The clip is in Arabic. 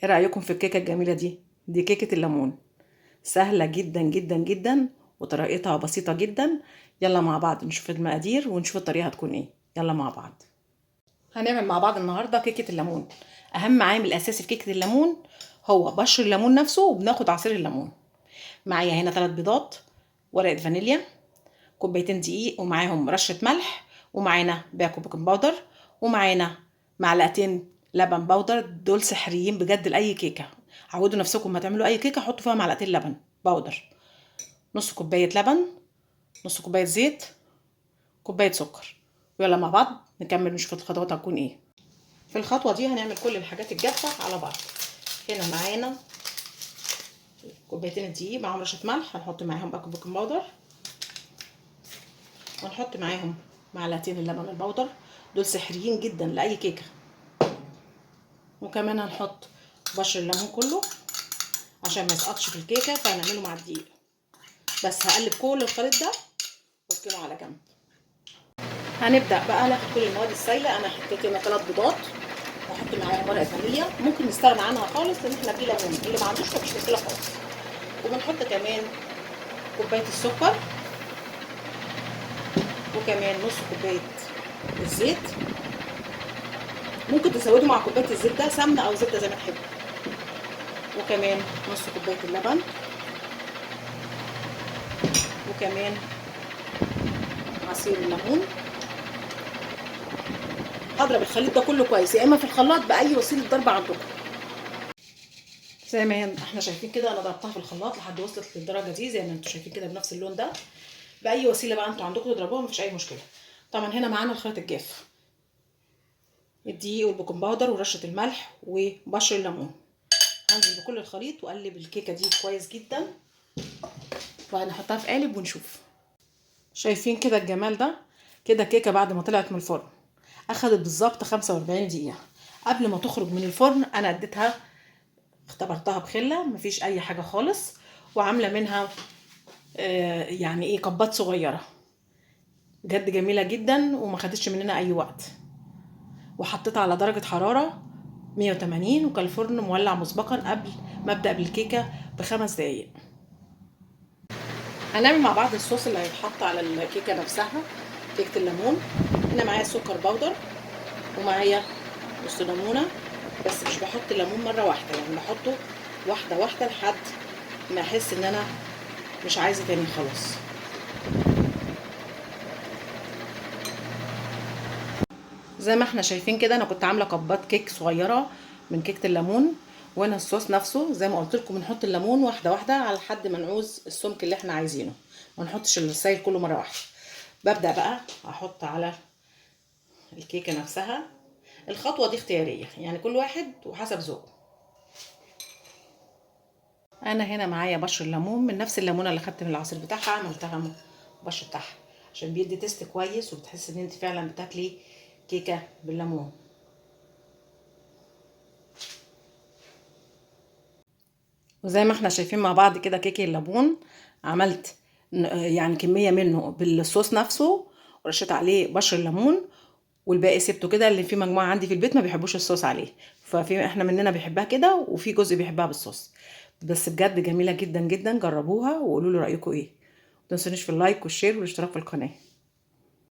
ايه رأيكم في الكيكة الجميلة دي؟ دي كيكة الليمون. سهلة جدا جدا جدا وطريقتها بسيطة جدا. يلا مع بعض نشوف المقادير ونشوف الطريقة هتكون ايه. يلا مع بعض. هنعمل مع بعض النهاردة كيكة الليمون. اهم عامل اساسي في كيكة الليمون هو بشر الليمون نفسه، وبناخد عصير الليمون. معايا هنا 3 بيضات، ورقة فانيليا، كوبايتين دقيق، ومعاهم رشة ملح، ومعانا باكو بيكنج باودر، ومعانا معلقتين لبن بودر. دول سحريين بجد لأي كيكة. عودوا نفسكم ما تعملوا أي كيكة حطوا فيها معلقتين لبن بودر. نص كوباية لبن، نص كوباية زيت، كوباية سكر. ويلا مع بعض نكمل نشوف الخطوات هتكون ايه. في الخطوة دي هنعمل كل الحاجات الجافة على بعض. هنا معانا كوبايتين الدقيق معاهم رشة ملح، هنحط معاهم باكو بيكنج باودر، ونحط معاهم معلقتين اللبن البودر. دول سحريين جدا لأي كيكة. وكمان هنحط بشر الليمون كله عشان ما يسقطش في الكيكة، فهنعمله مع الدقيق. بس هقلب كل الخليط ده واسكنه على جنب. هنبدأ بقى ناخد كل المواد السائلة. انا حطيت هنا 3 بيضات، واحط معاهم ورقة فانيليا، ممكن نستغنى عنها خالص لان احنا في ليمون، اللي ما عندوش مفيش مشكلة خالص. وبنحط كمان كوباية السكر، وكمان نص كوباية الزيت. ممكن تزودوا مع كوبايه الزيت ده سمنه او زبده زي ما تحبوا. وكمان نص كوبايه اللبن، وكمان عصير الليمون. هضرب الخليط ده كله كويس، يا اما في الخلاط باي وسيله ضرب عندكم. زي ما احنا شايفين كده، انا ضربتها في الخلاط لحد وصلت للدرجه دي زي ما انتم شايفين كده بنفس اللون ده. باي وسيله بقى انتوا عندكم تضربوها مفيش اي مشكله. طبعا هنا معانا الخليط الجاف، الدقيق والبيكنج باودر ورشه الملح وبشر الليمون. هنزل بكل الخليط واقلب الكيكه دي كويس جدا، وهنحطها في قالب ونشوف. شايفين كده الجمال ده؟ كده كيكه بعد ما طلعت من الفرن اخدت بالظبط 45 دقيقه. قبل ما تخرج من الفرن انا اديتها، اختبرتها بخله مفيش اي حاجه خالص، وعامله منها يعني ايه كبات صغيره. بجد جميله جدا وما خدتش مننا اي وقت. وحطيتها على درجه حراره 180، وكان الفرن مولع مسبقا قبل ما ابدا بالكيكه ب5 دقايق. هنعمل مع بعض الصوص اللي هيتحط على الكيكه نفسها، كيكه الليمون. هنا معايا سكر بودر، ومعايا نص ليمونه، بس مش بحط الليمون مره واحده، يعني بحطه واحده واحده لحد ما احس ان انا مش عايزه تاني خلاص. زي ما احنا شايفين كده انا كنت عامله كبات كيك صغيره من كيكه الليمون. وهنا الصوص نفسه زي ما قلت لكم بنحط الليمون واحده واحده على حد ما نعوز السمك اللي احنا عايزينه، ما نحطش السائل كله مره واحده. ببدا بقى احط على الكيكه نفسها. الخطوه دي اختياريه، يعني كل واحد وحسب ذوقه. انا هنا معايا بشر الليمون من نفس الليمونه اللي خدت من العصير بتاعها، عملتها بشر بتاعها عشان بيدي تيست كويس وبتحس ان انت فعلا بتاكلي كيكه بالليمون. وزي ما احنا شايفين مع بعض كده كيكه الليمون، عملت يعني كميه منه بالصوص نفسه، ورشيت عليه بشر الليمون، والباقي سبته كده. اللي في مجموعه عندي في البيت ما بيحبوش الصوص عليه، ففي احنا مننا بيحبها كده وفي جزء بيحبها بالصوص. بس بجد جميله جدا جدا، جربوها وقولوا لي رايكم ايه. متنسونيش في اللايك والشير والاشتراك في القناه.